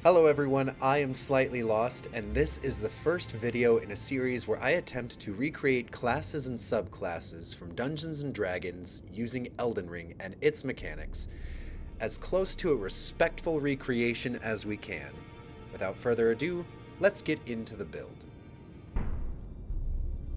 Hello everyone, I am Slightly.Lost, and this is the first video in a series where I attempt to recreate classes and subclasses from Dungeons & Dragons using Elden Ring and its mechanics, as close to a respectful recreation as we can. Without further ado, let's get into the build.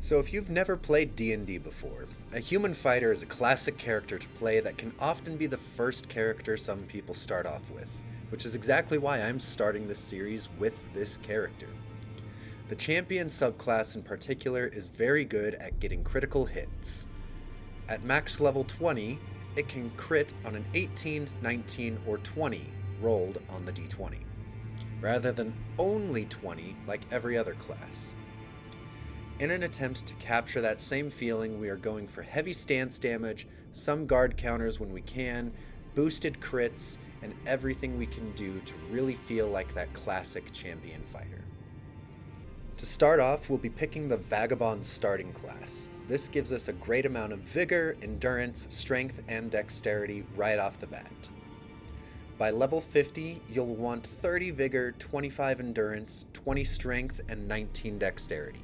So if you've never played D&D before, a human fighter is a classic character to play that can often be the first character some people start off with, which is exactly why I'm starting this series with this character. The champion subclass in particular is very good at getting critical hits. At max level 20, it can crit on an 18, 19, or 20 rolled on the d20, rather than only 20 like every other class. In an attempt to capture that same feeling, we are going for heavy stance damage, some guard counters when we can, boosted crits, and everything we can do to really feel like that classic champion fighter. To start off, we'll be picking the Vagabond starting class. This gives us a great amount of vigor, endurance, strength, and dexterity right off the bat. By level 50, you'll want 30 vigor, 25 endurance, 20 strength, and 19 dexterity.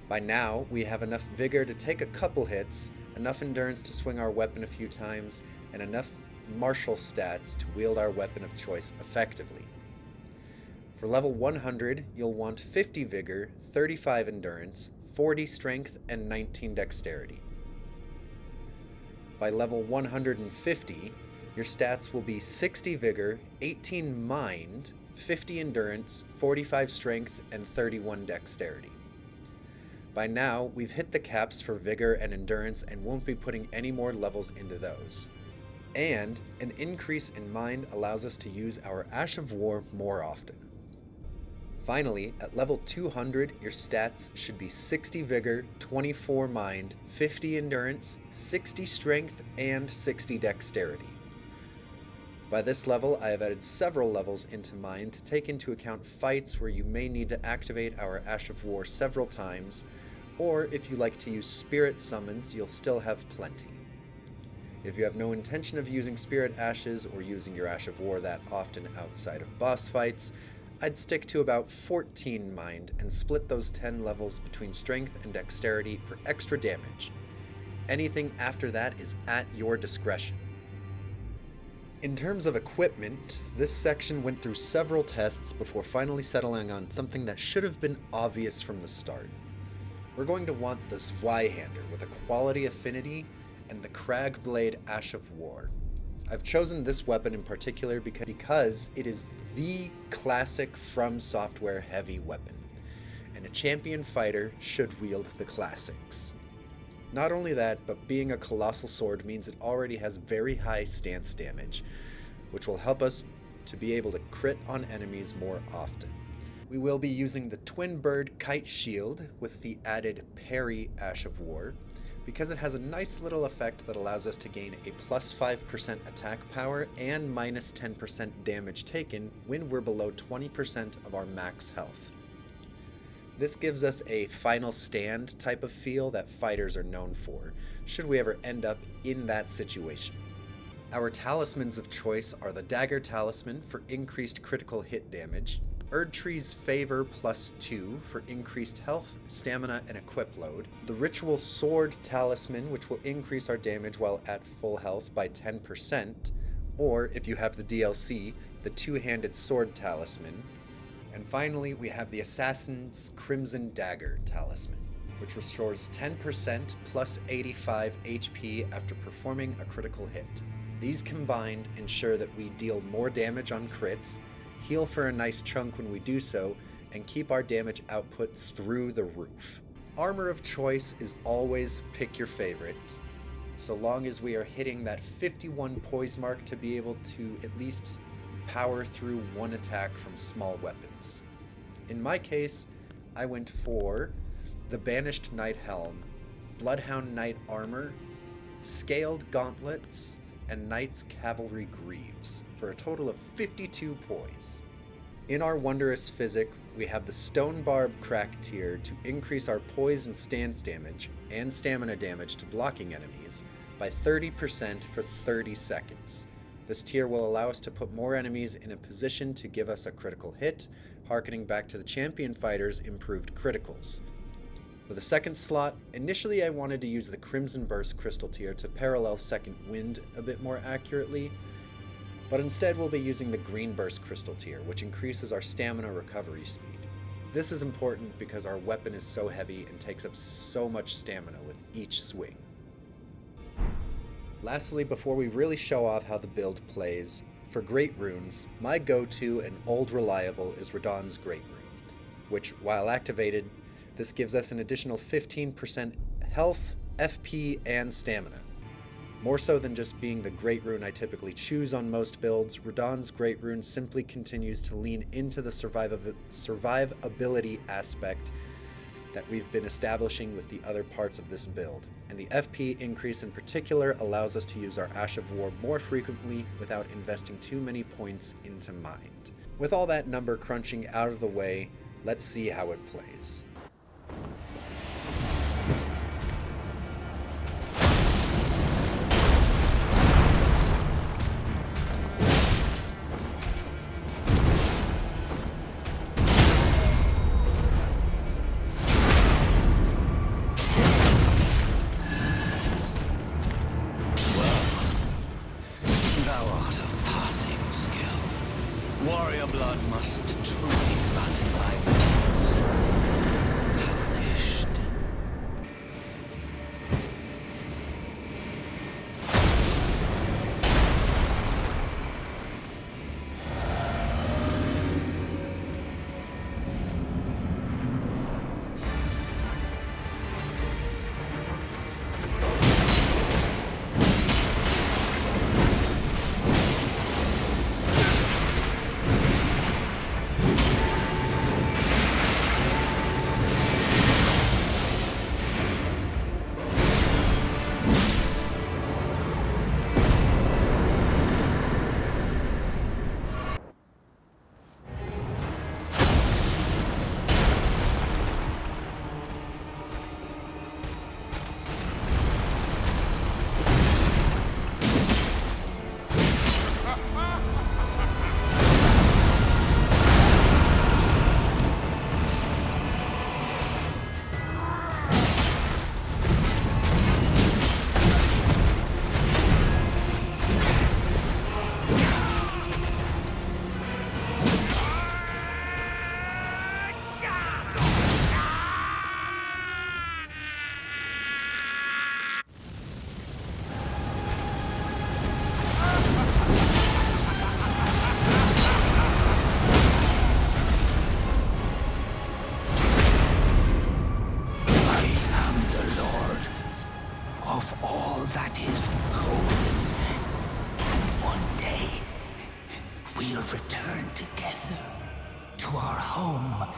By now, we have enough vigor to take a couple hits, enough endurance to swing our weapon a few times, and enough martial stats to wield our weapon of choice effectively. For level 100, you'll want 50 vigor, 35 endurance, 40 strength, and 19 dexterity. By level 150, your stats will be 60 vigor, 18 mind, 50 endurance, 45 strength, and 31 dexterity. By now, we've hit the caps for vigor and endurance and won't be putting any more levels into those. And an increase in mind allows us to use our Ash of War more often. Finally, at level 200, your stats should be 60 vigor, 24 mind, 50 endurance, 60 strength, and 60 dexterity. By this level, I have added several levels into mind to take into account fights where you may need to activate our Ash of War several times, or if you like to use spirit summons, you'll still have plenty. If you have no intention of using spirit ashes or using your Ash of War that often outside of boss fights, I'd stick to about 14 mind and split those 10 levels between strength and dexterity for extra damage. Anything after that is at your discretion. In terms of equipment, this section went through several tests before finally settling on something that should have been obvious from the start. We're going to want the Zweihander with a quality affinity and the Cragblade Ash of War. I've chosen this weapon in particular because it is the classic From Software heavy weapon, and a champion fighter should wield the classics. Not only that, but being a colossal sword means it already has very high stance damage, which will help us to be able to crit on enemies more often. We will be using the Twin Bird Kite Shield with the added Parry Ash of War, because it has a nice little effect that allows us to gain a plus 5% attack power and minus 10% damage taken when we're below 20% of our max health. This gives us a final stand type of feel that fighters are known for, should we ever end up in that situation. Our talismans of choice are the Dagger Talisman for increased critical hit damage, Erdtree's Favor +2 for increased health, stamina, and equip load, the Ritual Sword Talisman, which will increase our damage while at full health by 10%, or if you have the DLC, the Two-Handed Sword Talisman, and finally we have the Assassin's Crimson Dagger Talisman, which restores 10% plus 85 HP after performing a critical hit. These combined ensure that we deal more damage on crits, heal for a nice chunk when we do so, and keep our damage output through the roof. Armor of choice is always pick your favorite, so long as we are hitting that 51 poise mark to be able to at least power through one attack from small weapons. In my case, I went for the Banished Knight Helm, Bloodhound Knight Armor, Scaled Gauntlets, and Knight's Cavalry Greaves, for a total of 52 poise. In our wondrous Physick, we have the Stone Barb Crack tier to increase our poise and stance damage and stamina damage to blocking enemies by 30% for 30 seconds. This tier will allow us to put more enemies in a position to give us a critical hit, harkening back to the champion fighter's improved criticals. With a second slot, initially I wanted to use the Crimson Burst crystal tier to parallel Second Wind a bit more accurately, but instead we'll be using the Green Burst crystal tier, which increases our stamina recovery speed. This is important because our weapon is so heavy and takes up so much stamina with each swing. Lastly, before we really show off how the build plays, for Great Runes, my go-to and old reliable is Radahn's Great Rune, which, while activated, this gives us an additional 15% health, FP, and stamina. More so than just being the Great Rune I typically choose on most builds, Radahn's Great Rune simply continues to lean into the survivability aspect that we've been establishing with the other parts of this build, and the FP increase in particular allows us to use our Ash of War more frequently without investing too many points into Mind. With all that number crunching out of the way, let's see how it plays. Warrior blood must truly run in thy veins. Tarnished. Of all that is golden, and one day we'll return together to our home,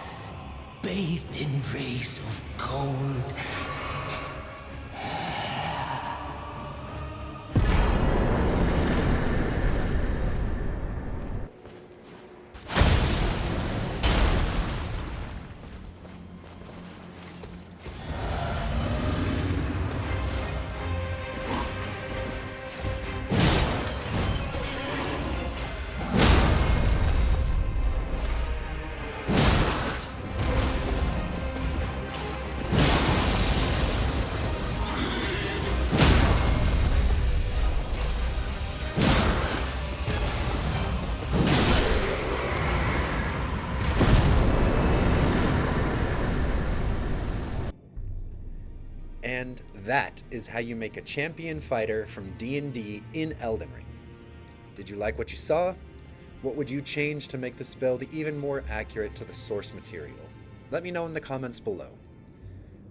bathed in rays of gold. And that is how you make a champion fighter from D&D in Elden Ring. Did you like what you saw? What would you change to make this build even more accurate to the source material? Let me know in the comments below.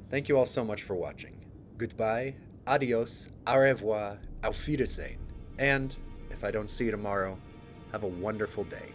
Thank you all so much for watching. Goodbye, adios, au revoir, auf Wiedersehen, and if I don't see you tomorrow, have a wonderful day.